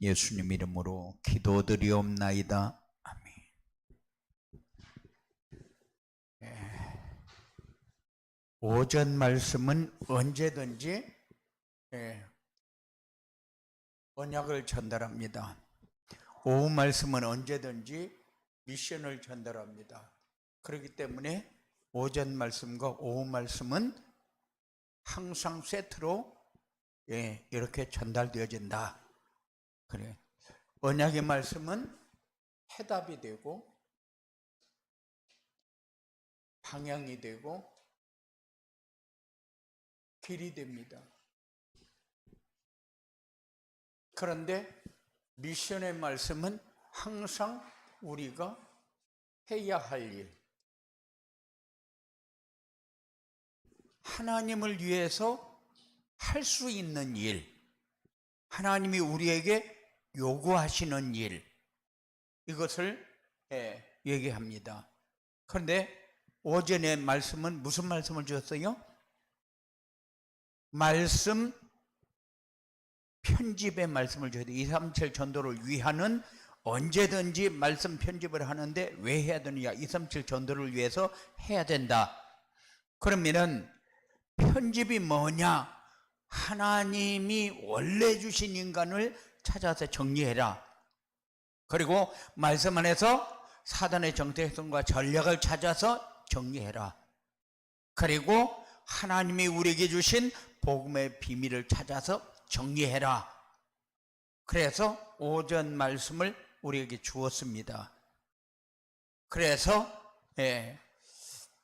예수님 이름으로 기도드리옵나이다. 아멘. 오전 말씀은 언제든지 언약을 전달합니다. 오후 말씀은 언제든지 미션을 전달합니다. 그렇기 때문에 오전 말씀과 오후 말씀은 항상 세트로 이렇게 전달되어진다. 그래. 언약의 말씀은 해답이 되고 방향이 되고 길이 됩니다. 그런데 미션의 말씀은 항상 우리가 해야 할 일, 하나님을 위해서 할 수 있는 일, 하나님이 우리에게 요구하시는 일, 이것을 얘기합니다. 그런데 오전의 말씀은 무슨 말씀을 주었어요? 말씀 편집의 말씀을 줘야 돼. 237 전도를 위하는 언제든지 말씀 편집을 하는데 왜 해야 되느냐? 237 전도를 위해서 해야 된다. 그러면은 편집이 뭐냐? 하나님이 원래 주신 인간을 찾아서 정리해라. 그리고 말씀 안에서 사단의 정체성과 전략을 찾아서 정리해라. 그리고 하나님이 우리에게 주신 복음의 비밀을 찾아서 정리해라. 그래서 오전 말씀을 우리에게 주었습니다. 그래서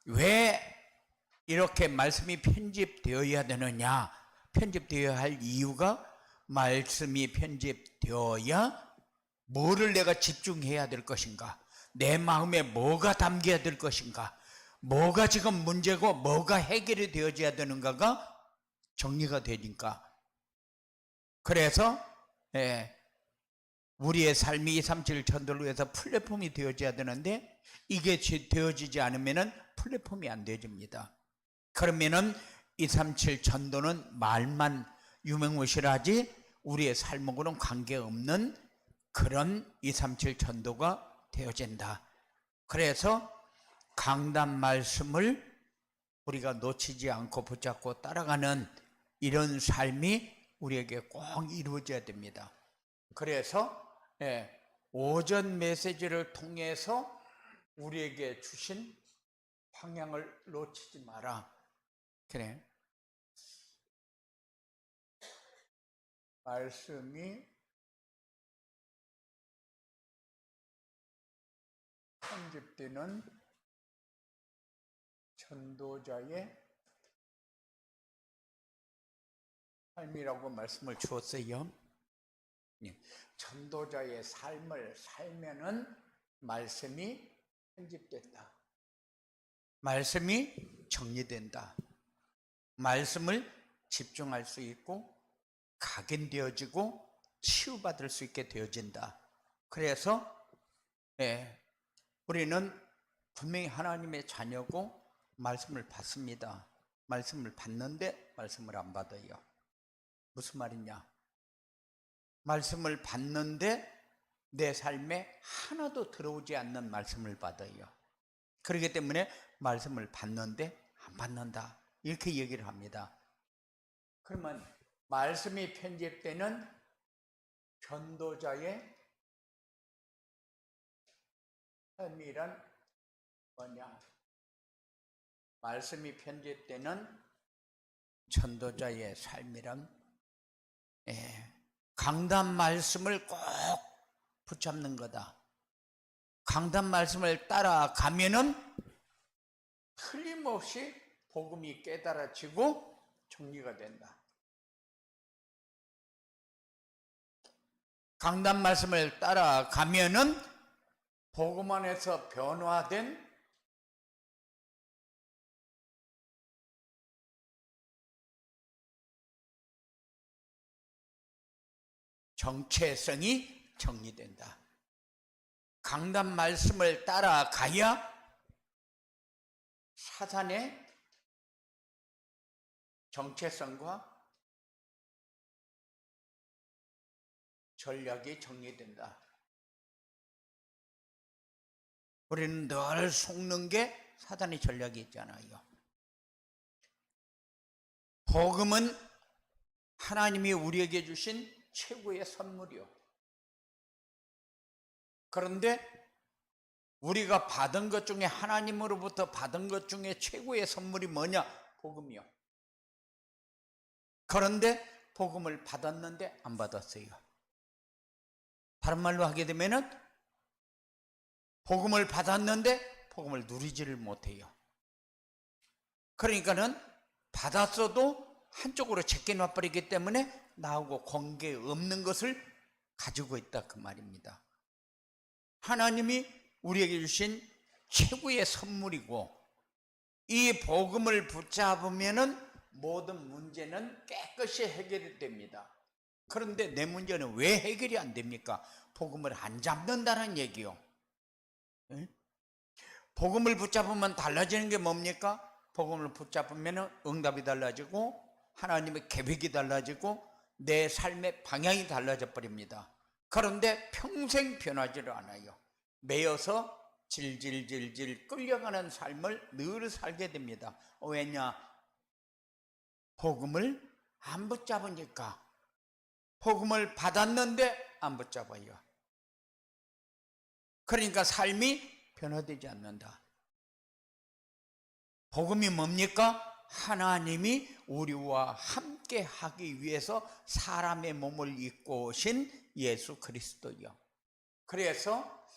왜 이렇게 말씀이 편집되어야 되느냐? 편집되어야 할 이유가 말씀이 편집되어야 뭐를 내가 집중해야 될 것인가? 내 마음에 뭐가 담겨야 될 것인가? 뭐가 지금 문제고 뭐가 해결이 되어져야 되는가가 정리가 되니까. 그래서 우리의 삶이 237 전도를 위해서 플랫폼이 되어져야 되는데 이게 되어지지 않으면 플랫폼이 안 되어집니다. 그러면은 237 전도는 말만 유명무실하지 우리의 삶하고는 관계없는 그런 237 전도가 되어진다. 그래서 강단 말씀을 우리가 놓치지 않고 붙잡고 따라가는 이런 삶이 우리에게 꼭 이루어져야 됩니다. 그래서 오전 메시지를 통해서 우리에게 주신 방향을 놓치지 마라. 그래. 말씀이 편집되는 전도자의 삶이라고 말씀을 주었어요. 전도자의 삶을 살면은 말씀이 편집된다. 말씀이 정리된다. 말씀을 집중할 수 있고 각인되어지고 치유받을 수 있게 되어진다. 그래서 우리는 분명히 하나님의 자녀고 말씀을 받습니다. 말씀을 받는데 말씀을 안 받아요. 무슨 말이냐? 말씀을 받는데 내 삶에 하나도 들어오지 않는 말씀을 받아요. 그렇기 때문에 말씀을 받는데 안 받는다. 이렇게 얘기를 합니다. 그러면 말씀이 편집되는 전도자의 삶이란 뭐냐? 말씀이 편집되는 전도자의 삶이란 강단 말씀을 꼭 붙잡는 거다. 강단 말씀을 따라가면은 틀림없이 복음이 깨달아지고 정리가 된다. 강단 말씀을 따라가면은 복음 안에서 변화된 정체성이 정리된다. 강단 말씀을 따라가야 사단의 정체성과 전략이 정리된다. 우리는 늘 속는 게 사단의 전략이 있잖아요. 복음은 하나님이 우리에게 주신 최고의 선물이요. 그런데 우리가 받은 것 중에, 하나님으로부터 받은 것 중에 최고의 선물이 뭐냐? 복음이요. 그런데 복음을 받았는데 안 받았어요. 다른 말로 하게 되면은 복음을 받았는데 복음을 누리지를 못해요. 그러니까는 받았어도 한쪽으로 제껴놔 버리기 때문에 나하고 관계 없는 것을 가지고 있다, 그 말입니다. 하나님이 우리에게 주신 최고의 선물이고, 이 복음을 붙잡으면은 모든 문제는 깨끗이 해결이 됩니다. 그런데 내 문제는 왜 해결이 안 됩니까? 복음을 안 잡는다는 얘기요. 복음을 붙잡으면 달라지는 게 뭡니까? 복음을 붙잡으면 응답이 달라지고 하나님의 계획이 달라지고 내 삶의 방향이 달라져 버립니다. 그런데 평생 변하지를 않아요. 매여서 질질질질 끌려가는 삶을 늘 살게 됩니다. 왜냐? 복음을 안 붙잡으니까. 복음을 받았는데 안 붙잡아요. 그러니까 삶이 변화되지 않는다. 복음이 뭡니까? 하나님이 우리와 함께 하기 위해서 사람의 몸을 입고 오신 예수 그리스도요. 그래서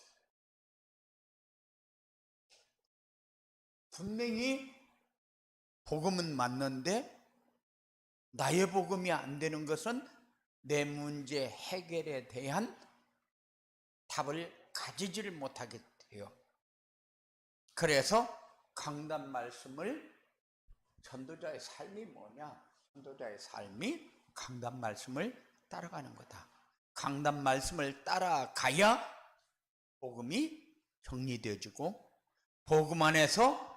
분명히 복음은 맞는데 나의 복음이 안 되는 것은 내 문제 해결에 대한 답을 가지지를 못하게 돼요. 그래서 강단 말씀을, 전도자의 삶이 뭐냐? 전도자의 삶이 강단 말씀을 따라가는 거다. 강단 말씀을 따라가야 복음이 정리되어지고 복음 안에서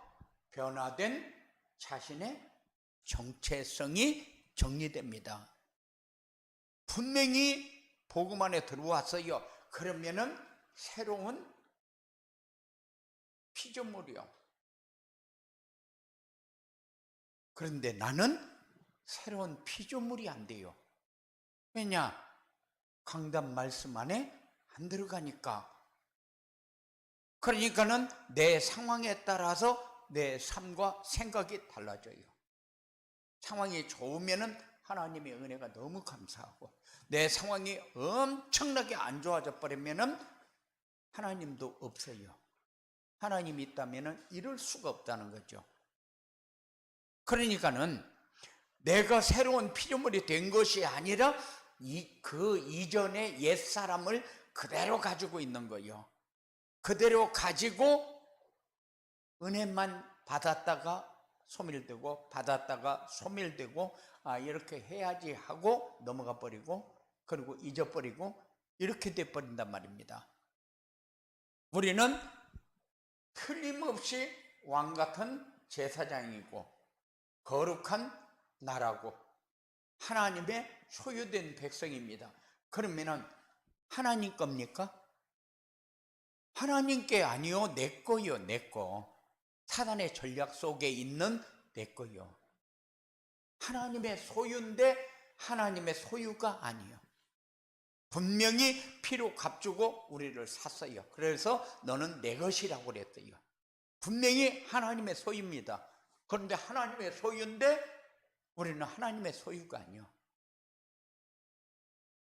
변화된 자신의 정체성이 정리됩니다. 분명히 복음 안에 들어왔어요. 그러면은 새로운 피조물이요. 그런데 나는 새로운 피조물이 안 돼요. 왜냐? 강단 말씀 안에 안 들어가니까. 그러니까는 내 상황에 따라서 내 삶과 생각이 달라져요. 상황이 좋으면은 하나님의 은혜가 너무 감사하고, 내 상황이 엄청나게 안 좋아져 버리면은 하나님도 없어요. 하나님이 있다면은 이럴 수가 없다는 거죠. 그러니까는 내가 새로운 피조물이 된 것이 아니라 그 이전의 옛사람을 그대로 가지고 있는 거예요. 그대로 가지고 은혜만 받았다가 소멸되고 받았다가 소멸되고 이렇게 해야지 하고 넘어가 버리고 그리고 잊어버리고 이렇게 돼버린단 말입니다. 우리는 틀림없이 왕같은 제사장이고 거룩한 나라고 하나님의 소유된 백성입니다. 그러면은 하나님 겁니까? 하나님께 아니요, 내 거요, 내 거. 사단의 전략 속에 있는 내 거요. 하나님의 소유인데 하나님의 소유가 아니요. 분명히 피로 값주고 우리를 샀어요. 그래서 너는 내 것이라고 그랬어요. 분명히 하나님의 소유입니다. 그런데 하나님의 소유인데 우리는 하나님의 소유가 아니요.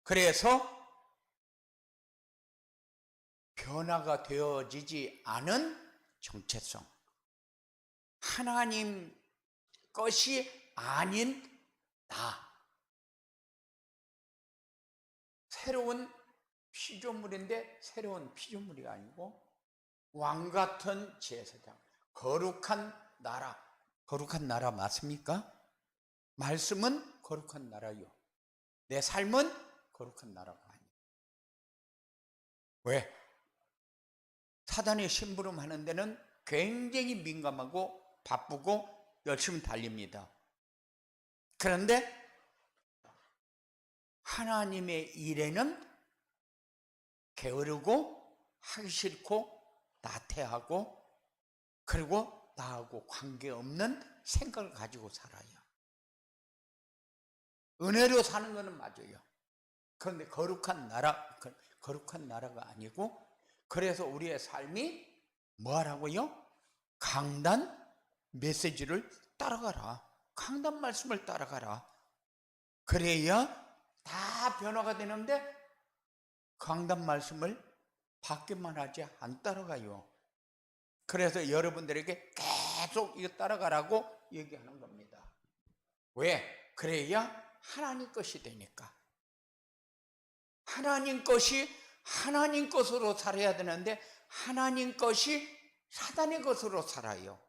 그래서 변화가 되어지지 않은 정체성, 하나님 것이 아닌 나, 새로운 피조물인데 새로운 피조물이 아니고 왕같은 제사장, 거룩한 나라. 거룩한 나라 맞습니까? 말씀은 거룩한 나라요. 내 삶은 거룩한 나라가 아니에요. 왜? 사단의 심부름 하는 데는 굉장히 민감하고 바쁘고 열심히 달립니다. 그런데 하나님의 일에는 게으르고 하기 싫고 나태하고 그리고 나하고 관계없는 생각을 가지고 살아요. 은혜로 사는 것은 맞아요. 그런데 거룩한 나라가 아니고, 그래서 우리의 삶이 뭐하라고요? 강단 메시지를 따라가라. 강단 말씀을 따라가라. 그래야 다 변화가 되는데 강단 말씀을 받기만 하지 안 따라가요. 그래서 여러분들에게 계속 이거 따라가라고 얘기하는 겁니다. 왜? 그래야 하나님 것이 되니까. 하나님 것이 하나님 것으로 살아야 되는데 하나님 것이 사단의 것으로 살아요.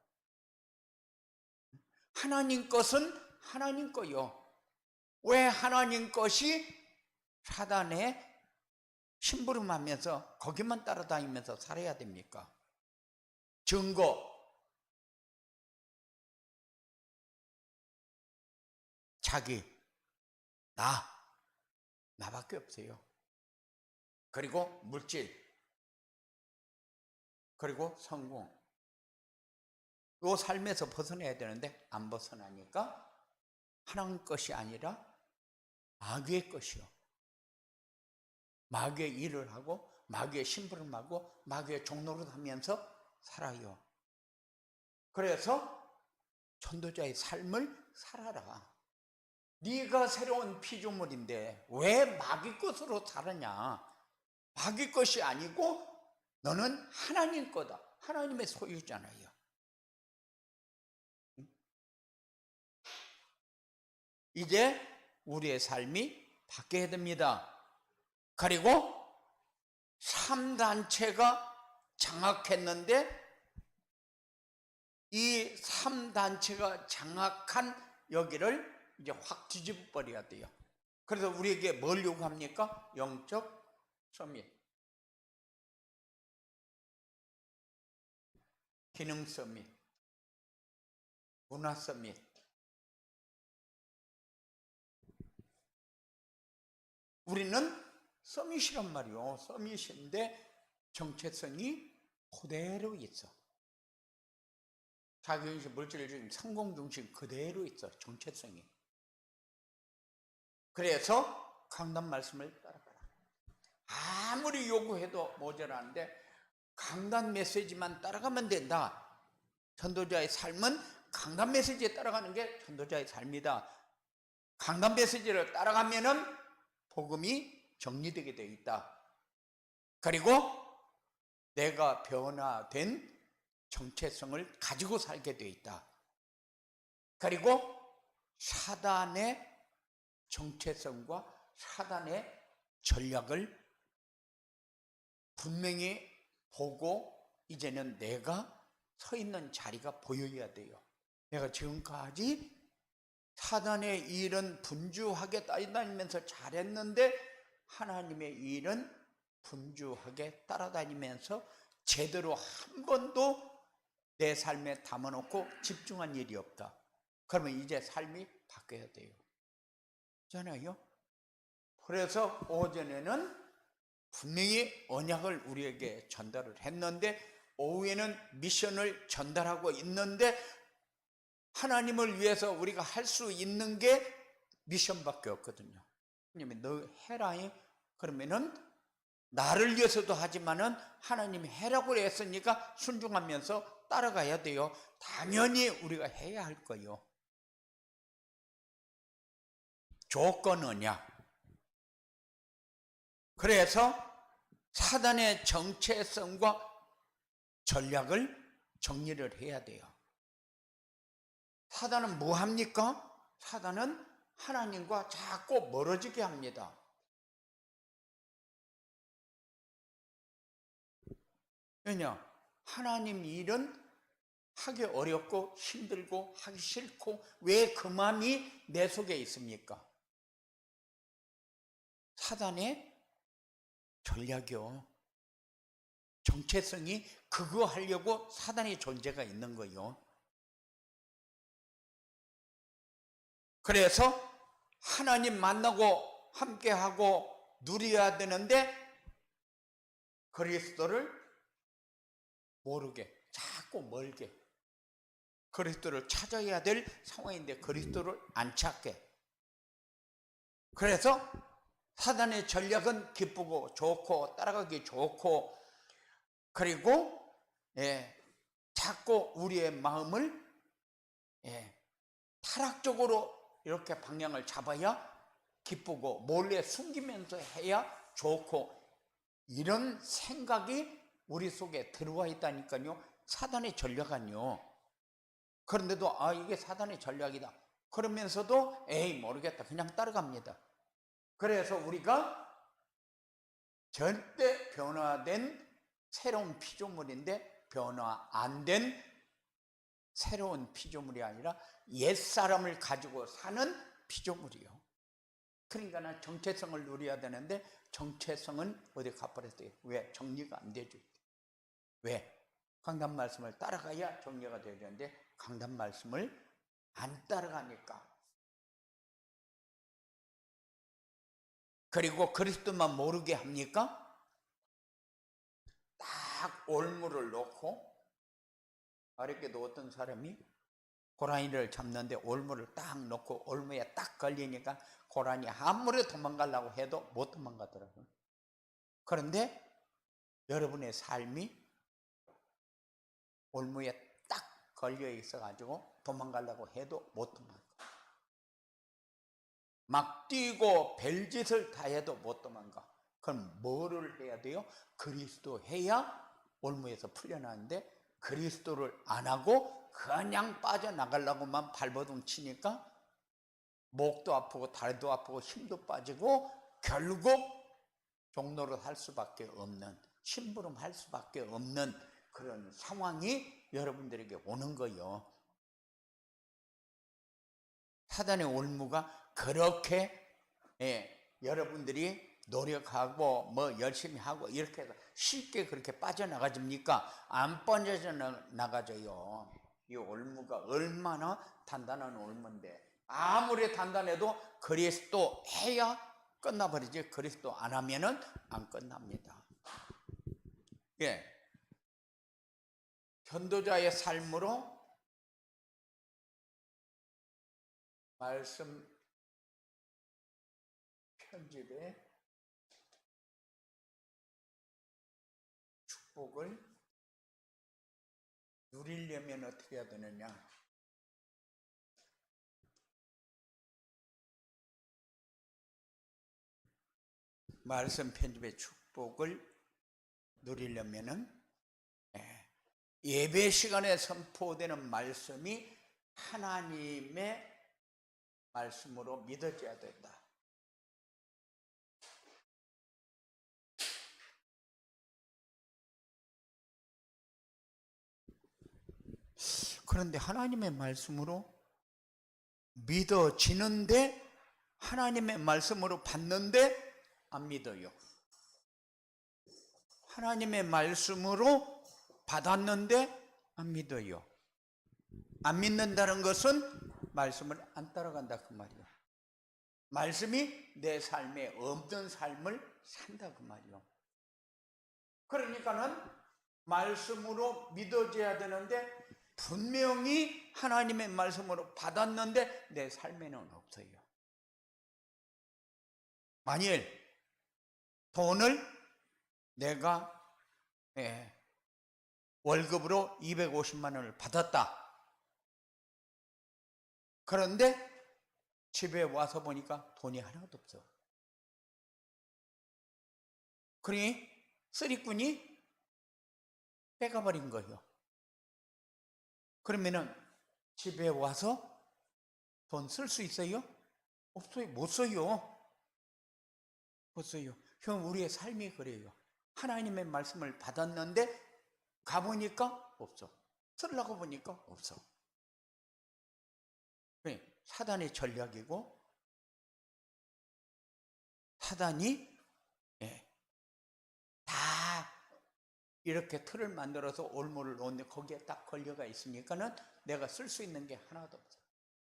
하나님 것은 하나님 거요. 왜 하나님 것이 사단의 심부름하면서 거기만 따라다니면서 살아야 됩니까? 증거, 자기, 나밖에 없어요. 그리고 물질, 그리고 성공. 이 삶에서 벗어나야 되는데 안 벗어나니까 하나님 것이 아니라 마귀의 것이요. 마귀의 일을 하고 마귀의 심부름하고 마귀의 종노릇 하면서 살아요. 그래서 전도자의 삶을 살아라. 네가 새로운 피조물인데 왜 마귀 것으로 살았냐? 마귀 것이 아니고 너는 하나님 거다. 하나님의 소유잖아요. 이제 우리의 삶이 바뀌어야 됩니다. 그리고 3단체가 장악했는데 이 3단체가 장악한 여기를 이제 확 뒤집어 버려야 돼요. 그래서 우리에게 뭘 요구합니까? 영적 서밋, 기능 서밋, 문화 서밋. 우리는 서밋이란 말이요. 서밋인데 정체성이 그대로 있어. 자기중심, 물질중심, 성공중심 그대로 있어. 정체성이. 그래서 강단 말씀을 따라가라. 아무리 요구해도 모자라는데 강단 메시지만 따라가면 된다. 전도자의 삶은 강단 메시지에 따라가는 게 전도자의 삶이다. 강단 메시지를 따라가면은 복음이 정리되게 되어 있다. 그리고 내가 변화된 정체성을 가지고 살게 되어 있다. 그리고 사단의 정체성과 사단의 전략을 분명히 보고 이제는 내가 서 있는 자리가 보여야 돼요. 내가 지금까지 사단의 일은 분주하게 따라다니면서 잘했는데 하나님의 일은 분주하게 따라다니면서 제대로 한 번도 내 삶에 담아놓고 집중한 일이 없다. 그러면 이제 삶이 바뀌어야 돼요. 잖아요. 그래서 오전에는 분명히 언약을 우리에게 전달을 했는데 오후에는 미션을 전달하고 있는데 하나님을 위해서 우리가 할 수 있는 게 미션밖에 없거든요. 하나님이 너 해라. 그러면은 나를 위해서도 하지만은 하나님이 해라고 했으니까 순종하면서 따라가야 돼요. 당연히 우리가 해야 할 거예요. 조건은요. 그래서 사단의 정체성과 전략을 정리를 해야 돼요. 사단은 뭐 합니까? 사단은 하나님과 자꾸 멀어지게 합니다. 왜냐? 하나님 일은 하기 어렵고 힘들고 하기 싫고 왜 그 마음이 내 속에 있습니까? 사단의 전략이요. 정체성이 그거 하려고 사단의 존재가 있는 거예요. 그래서 하나님 만나고 함께하고 누려야 되는데 그리스도를 모르게, 자꾸 멀게, 그리스도를 찾아야 될 상황인데 그리스도를 안 찾게. 그래서 사단의 전략은 기쁘고 좋고 따라가기 좋고, 그리고 자꾸 우리의 마음을 타락적으로 이렇게 방향을 잡아야 기쁘고 몰래 숨기면서 해야 좋고, 이런 생각이 우리 속에 들어와 있다니까요. 사단의 전략은요. 그런데도 이게 사단의 전략이다 그러면서도 에이 모르겠다 그냥 따라갑니다. 그래서 우리가 절대 변화된 새로운 피조물인데 변화 안 된 새로운 피조물이 아니라 옛사람을 가지고 사는 피조물이요. 그러니까 정체성을 누려야 되는데 정체성은 어디 가버렸어요. 왜? 정리가 안 되죠. 왜? 강단 말씀을 따라가야 정리가 되어야 되는데 강단 말씀을 안 따라가니까. 그리고 그리스도만 모르게 합니까? 딱 올무를 놓고, 어렵게도 어떤 사람이 고라니를 잡는데 올무를 딱 놓고 올무에 딱 걸리니까 고라니 아무리 도망가려고 해도 못 도망가더라고요. 그런데 여러분의 삶이 올무에 딱 걸려 있어가지고 도망가려고 해도 못 도망가. 막 뛰고 별짓을 다 해도 못 도망가. 그럼 뭐를 해야 돼요? 그리스도 해야 올무에서 풀려나는데 그리스도를 안 하고 그냥 빠져나가려고만 발버둥 치니까 목도 아프고 다리도 아프고 힘도 빠지고 결국 종로를 할 수밖에 없는, 심부름할 수밖에 없는 그런 상황이 여러분들에게 오는 거예요. 사단의 올무가 그렇게 여러분들이 노력하고 뭐 열심히 하고 이렇게 해서 쉽게 그렇게 빠져나가집니까? 안 빠져나가져요. 이 올무가 얼마나 단단한 올무인데, 아무리 단단해도 그리스도 해야 끝나버리지 그리스도 안 하면은 안 끝납니다. 전도자의 삶으로 말씀 편집에 축복을 누리려면 어떻게 해야 되느냐? 말씀 편집의 축복을 누리려면은 예배 시간에 선포되는 말씀이 하나님의 말씀으로 믿어져야 된다. 그런데 하나님의 말씀으로 믿어지는데 하나님의 말씀으로 받는데 안 믿어요. 하나님의 말씀으로 받았는데 안 믿어요. 안 믿는다는 것은 말씀을 안 따라간다 그 말이에요. 말씀이 내 삶에 없는 삶을 산다 그 말이에요. 그러니까는 말씀으로 믿어져야 되는데 분명히 하나님의 말씀으로 받았는데 내 삶에는 없어요. 만일 돈을 내가 월급으로 250만 원을 받았다. 그런데 집에 와서 보니까 돈이 하나도 없어. 그러니 쓰리꾼이 빼가버린 거예요. 그러면은 집에 와서 돈 쓸 수 있어요? 없어요. 못 써요. 못 써요. 형, 우리의 삶이 그래요. 하나님의 말씀을 받았는데 가보니까 없어. 쓰려고 보니까 없어. 사단의 전략이고, 사단이 다 이렇게 틀을 만들어서 올무를 놓는데 거기에 딱 걸려가 있으니까는 내가 쓸 수 있는 게 하나도 없어.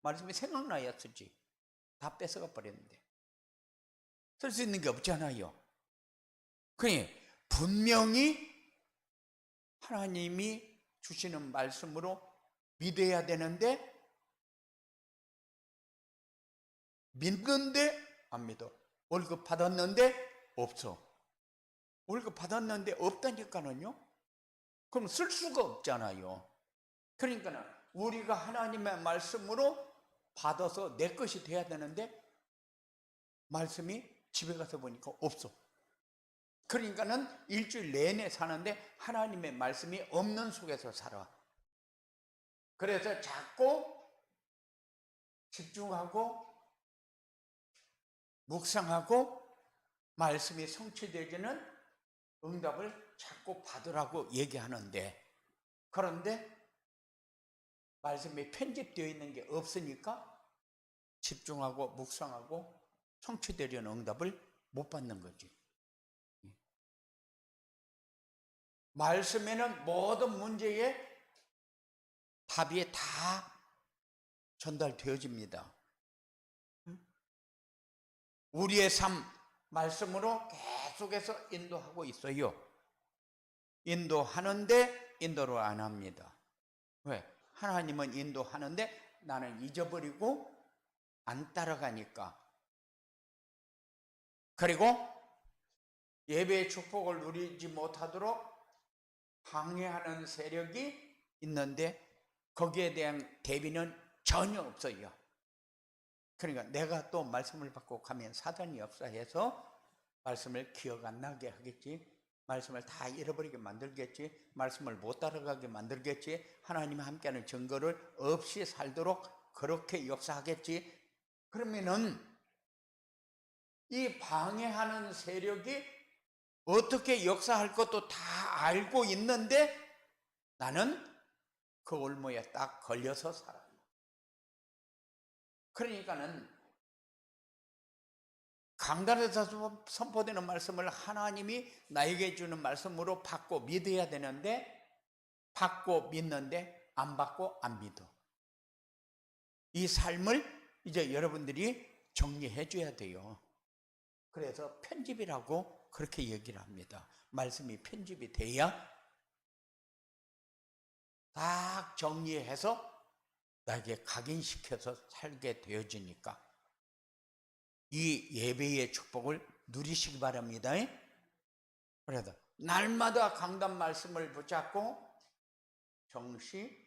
말씀이 생각나야 쓰지. 다 뺏어가 버렸는데 쓸 수 있는 게 없잖아요. 그러니 분명히 하나님이 주시는 말씀으로 믿어야 되는데, 믿는데 안 믿어. 월급 받았는데 없어. 월급 받았는데 없다니까는요. 그럼 쓸 수가 없잖아요. 그러니까 우리가 하나님의 말씀으로 받아서 내 것이 돼야 되는데 말씀이 집에 가서 보니까 없어. 그러니까는 일주일 내내 사는데 하나님의 말씀이 없는 속에서 살아. 그래서 자꾸 집중하고 묵상하고 말씀이 성취되기는 응답을 자꾸 받으라고 얘기하는데, 그런데 말씀이 편집되어 있는 게 없으니까 집중하고 묵상하고 성취되려는 응답을 못 받는 거지. 말씀에는 모든 문제의 답이 다 전달되어집니다. 우리의 삶, 말씀으로 계속해서 인도하고 있어요. 인도하는데 인도를 안 합니다. 왜? 하나님은 인도하는데 나는 잊어버리고 안 따라가니까. 그리고 예배의 축복을 누리지 못하도록 방해하는 세력이 있는데 거기에 대한 대비는 전혀 없어요. 그러니까 내가 또 말씀을 받고 가면 사단이 역사해서 말씀을 기억 안 나게 하겠지, 말씀을 다 잃어버리게 만들겠지, 말씀을 못 따라가게 만들겠지, 하나님과 함께하는 증거를 없이 살도록 그렇게 역사하겠지. 그러면은 이 방해하는 세력이 어떻게 역사할 것도 다 알고 있는데 나는 그 올무에 딱 걸려서 살아요. 그러니까는 강단에서 선포되는 말씀을 하나님이 나에게 주는 말씀으로 받고 믿어야 되는데, 받고 믿는데 안 받고 안 믿어. 이 삶을 이제 여러분들이 정리해 줘야 돼요. 그래서 편집이라고 그렇게 얘기를 합니다. 말씀이 편집이 돼야 딱 정리해서 나에게 각인시켜서 살게 되어지니까 이 예배의 축복을 누리시기 바랍니다. 그래서 날마다 강단 말씀을 붙잡고 정시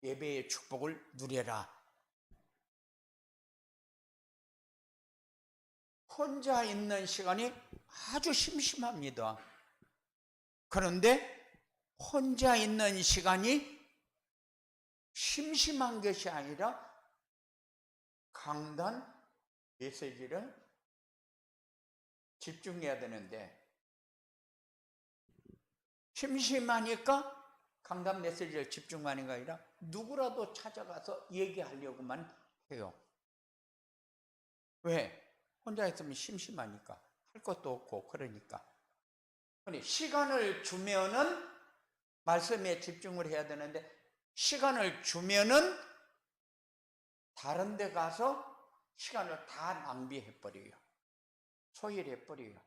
예배의 축복을 누려라. 혼자 있는 시간이 아주 심심합니다. 그런데 혼자 있는 시간이 심심한 것이 아니라 강단 메시지를 집중해야 되는데 심심하니까 강단 메시지를 집중하는 게 아니라 누구라도 찾아가서 얘기하려고만 해요. 왜? 혼자 있으면 심심하니까, 할 것도 없고 그러니까. 시간을 주면은 말씀에 집중을 해야 되는데 시간을 주면은 다른 데 가서 시간을 다 낭비해버려요. 소일해버려요.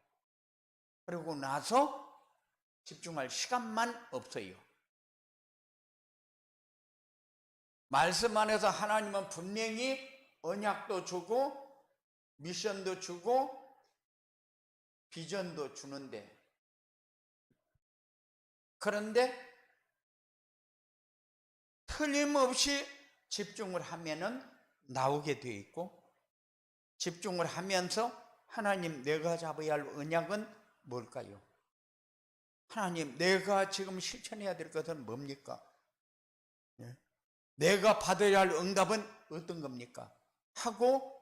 그러고 나서 집중할 시간만 없어요. 말씀 안에서 하나님은 분명히 언약도 주고 미션도 주고 비전도 주는데, 그런데 틀림없이 집중을 하면은 나오게 되어 있고, 집중을 하면서 하나님 내가 잡아야 할 언약은 뭘까요? 하나님 내가 지금 실천해야 될 것은 뭡니까? 내가 받아야 할 응답은 어떤 겁니까? 하고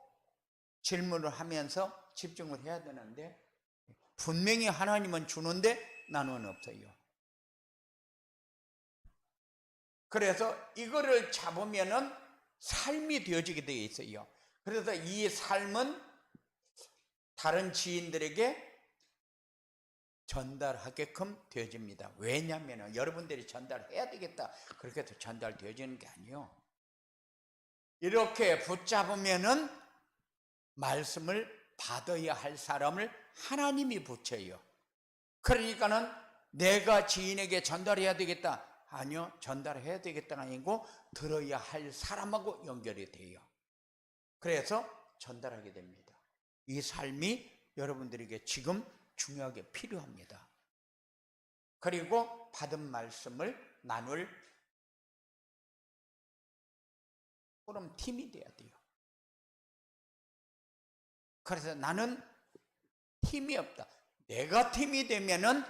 질문을 하면서 집중을 해야 되는데 분명히 하나님은 주는데 나는 없어요. 그래서 이거를 잡으면은 삶이 되어지게 되어 있어요. 그래서 이 삶은 다른 지인들에게 전달하게끔 되어집니다. 왜냐하면 여러분들이 전달해야 되겠다 그렇게 해서 전달되어지는 게 아니에요. 이렇게 붙잡으면은 말씀을 받아야 할 사람을 하나님이 붙여요. 그러니까는 내가 지인에게 전달해야 되겠다. 아니요, 전달해야 되겠다가 아니고 들어야 할 사람하고 연결이 돼요. 그래서 전달하게 됩니다. 이 삶이 여러분들에게 지금 중요하게 필요합니다. 그리고 받은 말씀을 나눌 그럼 팀이 돼야 돼요. 그래서 나는 팀이 없다. 내가 팀이 되면은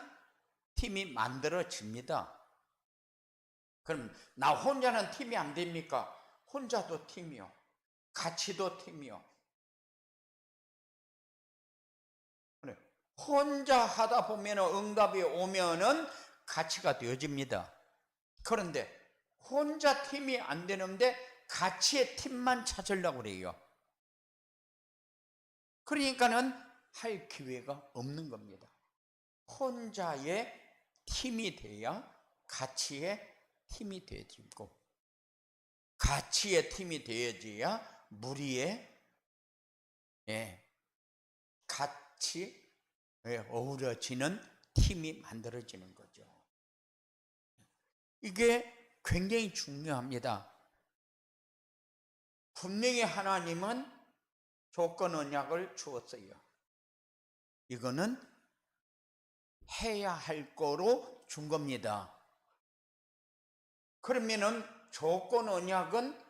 팀이 만들어집니다. 그럼 나 혼자는 팀이 안 됩니까? 혼자도 팀이요. 같이도 팀이요. 혼자 하다 보면 응답이 오면은 가치가 되어집니다. 그런데 혼자 팀이 안 되는데 같이의 팀만 찾으려고 그래요. 그러니까는 할 기회가 없는 겁니다. 혼자의 팀이 돼야 가치의 팀이 되어지고, 가치의 팀이 되어져야 무리의 같이 어우러지는 팀이 만들어지는 거죠. 이게 굉장히 중요합니다. 분명히 하나님은 조건 언약을 주었어요. 이거는 해야 할 거로 준 겁니다. 그러면은 조건 언약은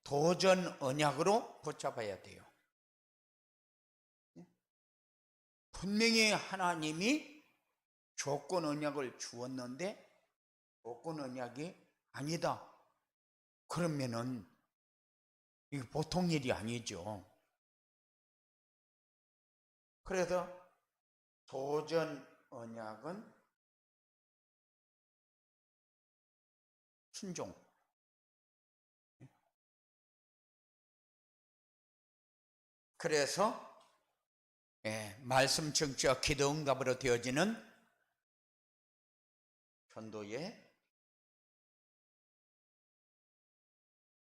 도전 언약으로 붙잡아야 돼요. 분명히 하나님이 조건 언약을 주었는데 조건 언약이 아니다. 그러면은 이게 보통 일이 아니죠. 그래서 도전 언약은 순종. 그래서 말씀 청취와 기도 응답으로 되어지는 전도의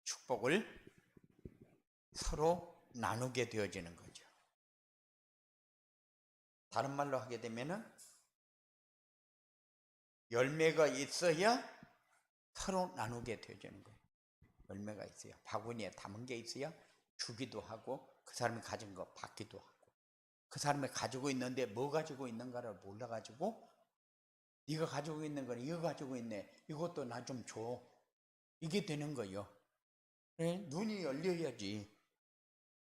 축복을 서로 나누게 되어지는 거죠. 다른 말로 하게 되면은 열매가 있어야 서로 나누게 되어지는 거예요. 열매가 있어야, 바구니에 담은 게 있어야 주기도 하고 그 사람이 가진 거 받기도 하고, 그 사람이 가지고 있는데 뭐 가지고 있는가를 몰라가지고 네가 가지고 있는 건 이거 가지고 있네, 이것도 나 좀 줘, 이게 되는 거예요. 눈이 열려야지.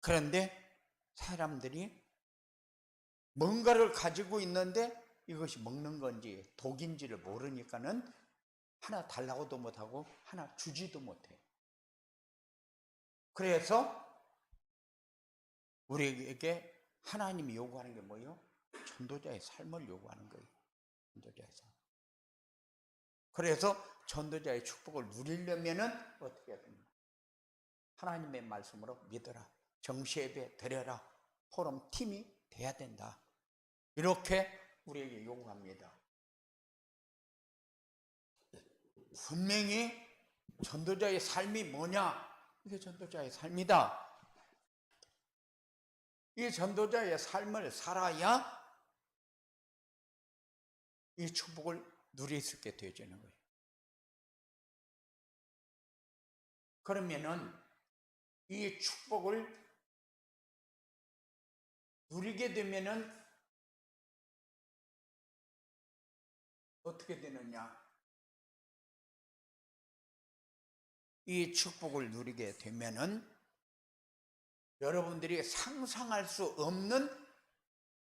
그런데 사람들이 뭔가를 가지고 있는데 이것이 먹는 건지 독인지를 모르니까는 하나 달라고도 못하고 하나 주지도 못해. 그래서 우리에게 하나님이 요구하는 게 뭐예요? 전도자의 삶을 요구하는 거예요. 전도자의 삶. 그래서 전도자의 축복을 누리려면은 어떻게 해야 됩니까? 하나님의 말씀으로 믿어라, 정시예배 드려라, 포럼 팀이 돼야 된다. 이렇게 우리에게 요구합니다. 분명히 전도자의 삶이 뭐냐? 이게 전도자의 삶이다. 이 전도자의 삶을 살아야 이 축복을 누릴 수 있게 되어지는 거예요. 그러면은 이 축복을 누리게 되면은 어떻게 되느냐? 이 축복을 누리게 되면은 여러분들이 상상할 수 없는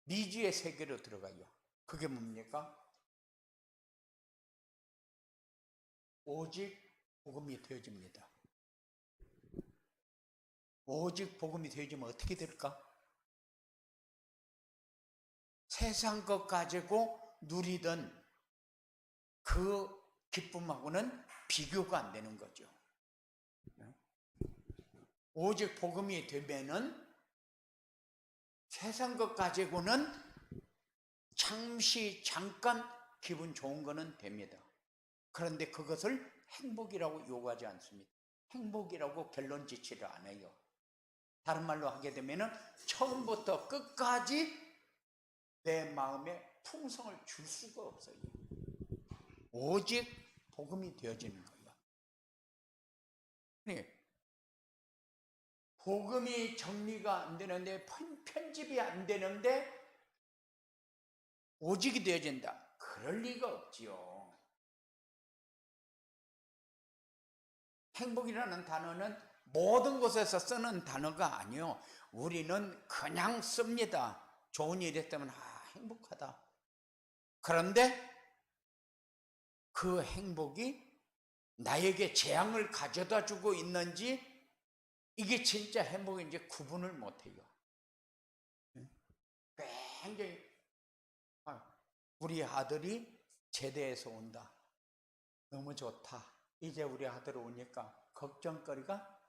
미지의 세계로 들어가요. 그게 뭡니까? 오직 복음이 되어집니다. 오직 복음이 되어지면 어떻게 될까? 세상 것 가지고 누리던 그 기쁨하고는 비교가 안 되는 거죠. 오직 복음이 되면은 세상 것 가지고는 잠시 잠깐 기분 좋은 거는 됩니다. 그런데 그것을 행복이라고 요구하지 않습니다. 행복이라고 결론 짓지를 않아요. 다른 말로 하게 되면은 처음부터 끝까지 내 마음에 풍성을 줄 수가 없어요. 오직 복음이 되어지는 거예요. 네. 복음이 정리가 안 되는데, 편집이 안 되는데 오직이 되어진다. 그럴 리가 없지요. 행복이라는 단어는 모든 곳에서 쓰는 단어가 아니요. 우리는 그냥 씁니다. 좋은 일 했다면 행복하다. 그런데 그 행복이 나에게 재앙을 가져다 주고 있는지, 이게 진짜 행복인지 구분을 못해요. 굉장히, 우리 아들이 제대해서 온다. 너무 좋다. 이제 우리 아들 오니까 걱정거리가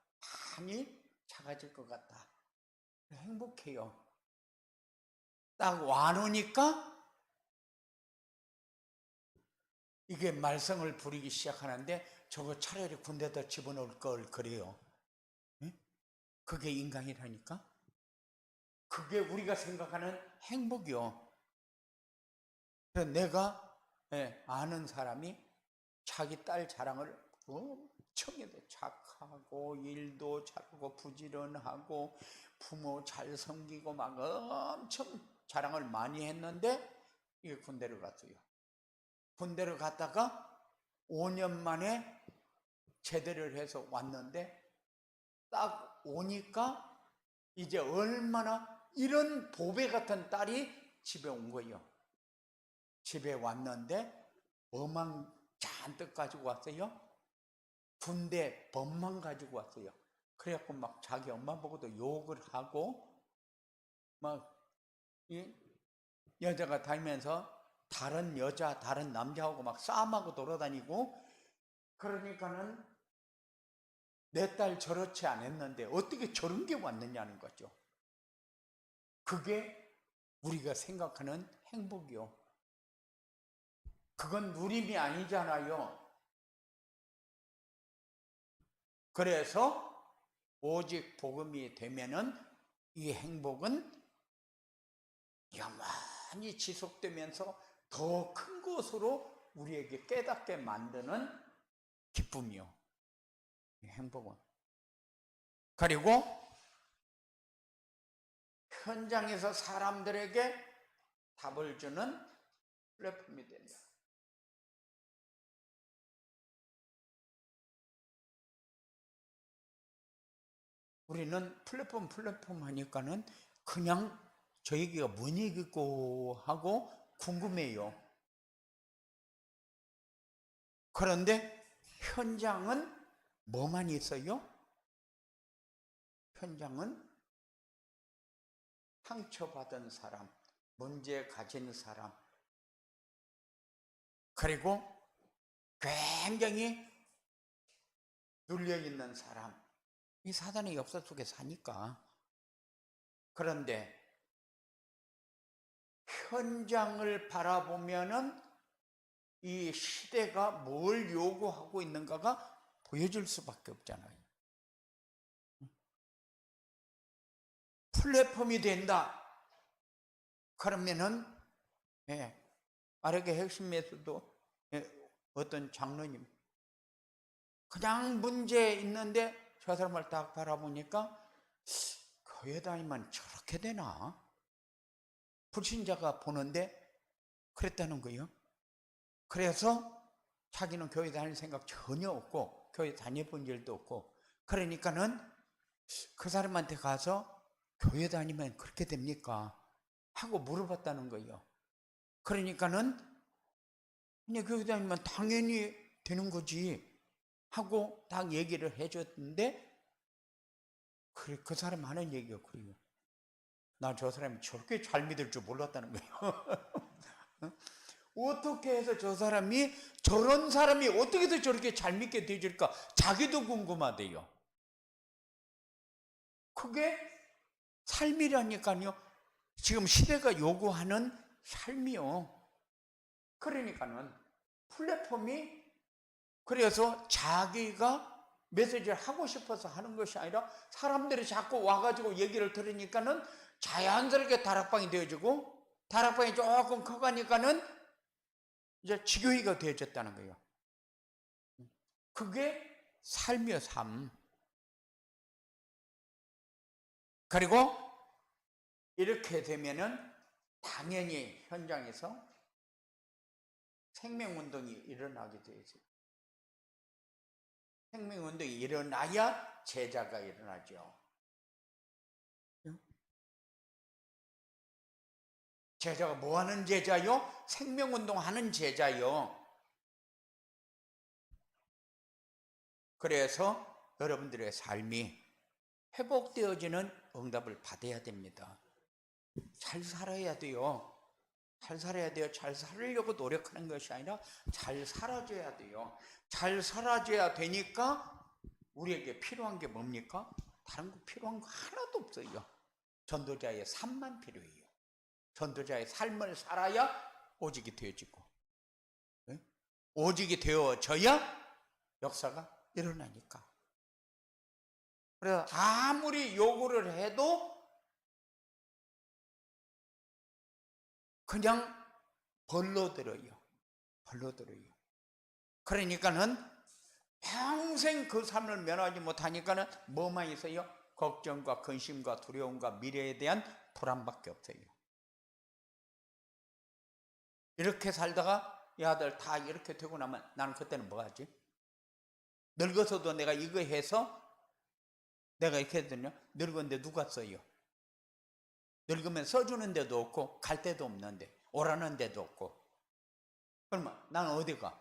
많이 작아질 것 같다. 행복해요. 딱 와놓으니까 이게 말썽을 부리기 시작하는데, 저거 차라리 군대에다 집어넣을 걸 그래요. 그게 인간이라니까. 그게 우리가 생각하는 행복이요. 내가 아는 사람이 자기 딸 자랑을 엄청 해도 착하고 일도 잘하고 부지런하고 부모 잘 섬기고 막 엄청 자랑을 많이 했는데, 이게 군대를 갔어요. 군대를 갔다가 5년 만에 제대를 해서 왔는데, 딱 오니까 이제 얼마나 이런 보배 같은 딸이 집에 온 거예요. 집에 왔는데 뭐만 잔뜩 가지고 왔어요? 군대 법만 가지고 왔어요. 그래갖고 막 자기 엄마 보고도 욕을 하고, 막 여자가 다니면서 다른 여자, 다른 남자하고 막 싸움하고 돌아다니고, 그러니까는 내 딸 저렇지 않았는데 어떻게 저런 게 왔느냐는 거죠. 그게 우리가 생각하는 행복이요. 그건 누림이 아니잖아요. 그래서 오직 복음이 되면은 이 행복은 영원히 지속되면서 더 큰 것으로 우리에게 깨닫게 만드는 기쁨이요. 행복은. 그리고 현장에서 사람들에게 답을 주는 플랫폼이 된다. 우리는 플랫폼 하니까는 그냥 저 얘기가 뭔 얘기고 하고 궁금해요. 그런데 현장은 뭐만 있어요? 현장은 상처받은 사람, 문제 가진 사람, 그리고 굉장히 눌려있는 사람, 이 사단의 역사 속에 사니까. 그런데 현장을 바라보면은 이 시대가 뭘 요구하고 있는가가 보여줄 수밖에 없잖아요. 플랫폼이 된다. 그러면은 아래게 핵심에서도 어떤 장로님 그냥 문제 있는데 저 사람을 딱 바라보니까 교회 다니면 저렇게 되나? 불신자가 보는데 그랬다는 거예요. 그래서 자기는 교회 다닐 생각 전혀 없고 교회 다녀본 일도 없고, 그러니까는 그 사람한테 가서 교회 다니면 그렇게 됩니까? 하고 물어봤다는 거예요. 그러니까는 그냥 교회 다니면 당연히 되는 거지 하고 딱 얘기를 해줬는데, 그 사람 하는 얘기가 그래요. 나 저 사람이 저렇게 잘 믿을 줄 몰랐다는 거예요. 어떻게 해서 저런 사람이 어떻게 해서 저렇게 잘 믿게 되질까? 자기도 궁금하대요. 그게 삶이라니까요. 지금 시대가 요구하는 삶이요. 그러니까는 플랫폼이, 그래서 자기가 메시지를 하고 싶어서 하는 것이 아니라 사람들이 자꾸 와가지고 얘기를 들으니까는 자연스럽게 다락방이 되어지고, 다락방이 조금 커가니까는 이제 지교회가 되어졌다는 거예요. 그게 삶이요, 삶. 그리고 이렇게 되면은 당연히 현장에서 생명운동이 일어나게 되죠. 생명운동이 일어나야 제자가 일어나죠. 제자가 뭐 하는 제자요? 생명운동 하는 제자요. 그래서 여러분들의 삶이 회복되어지는 응답을 받아야 됩니다. 잘 살아야 돼요. 잘 살아야 돼요. 잘 살려고 노력하는 것이 아니라 잘 살아줘야 돼요. 잘 살아줘야 되니까 우리에게 필요한 게 뭡니까? 다른 거 필요한 거 하나도 없어요. 전도자의 삶만 필요해요. 전도자의 삶을 살아야 오직이 되어지고, 오직이 되어져야 역사가 일어나니까. 그래서 아무리 요구를 해도 그냥 벌로 들어요. 벌로 들어요. 그러니까는 평생 그 삶을 면하지 못하니까는 뭐만 있어요? 걱정과 근심과 두려움과 미래에 대한 불안밖에 없어요. 이렇게 살다가 이 아들 다 이렇게 되고 나면 나는 그때는 뭐 하지? 늙어서도 내가 이거 해서 내가 이렇게 했더니 늙었는데 누가 써요? 늙으면 써주는 데도 없고 갈 데도 없는데 오라는 데도 없고, 그러면 나는 어디 가?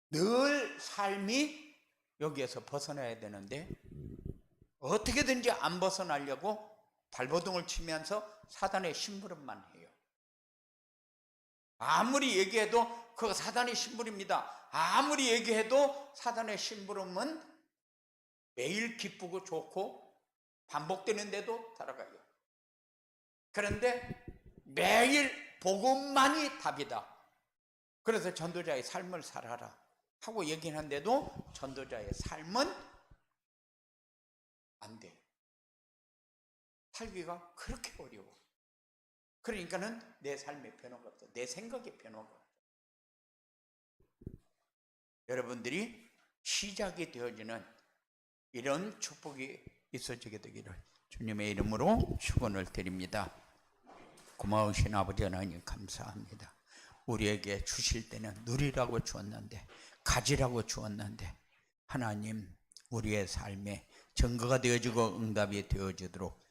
늘 삶이 여기에서 벗어나야 되는데 어떻게든지 안 벗어나려고 발버둥을 치면서 사단의 심부름만 해요. 아무리 얘기해도 그거 사단의 심부름입니다. 아무리 얘기해도 사단의 심부름은 매일 기쁘고 좋고 반복되는데도 살아가요. 그런데 매일 복음만이 답이다. 그래서 전도자의 삶을 살아라 하고 얘기하는데도 전도자의 삶은 안 돼요. 살기가 그렇게 어려워. 그러니까는 내 삶에 변화가 없어. 내 생각에 변화가 없어. 여러분들이 시작이 되어지는 이런 축복이 있어지게 되기를 주님의 이름으로 축원을 드립니다. 고마우신 아버지 하나님 감사합니다. 우리에게 주실 때는 누리라고 주었는데, 가지라고 주었는데, 하나님 우리의 삶에 증거가 되어지고 응답이 되어지도록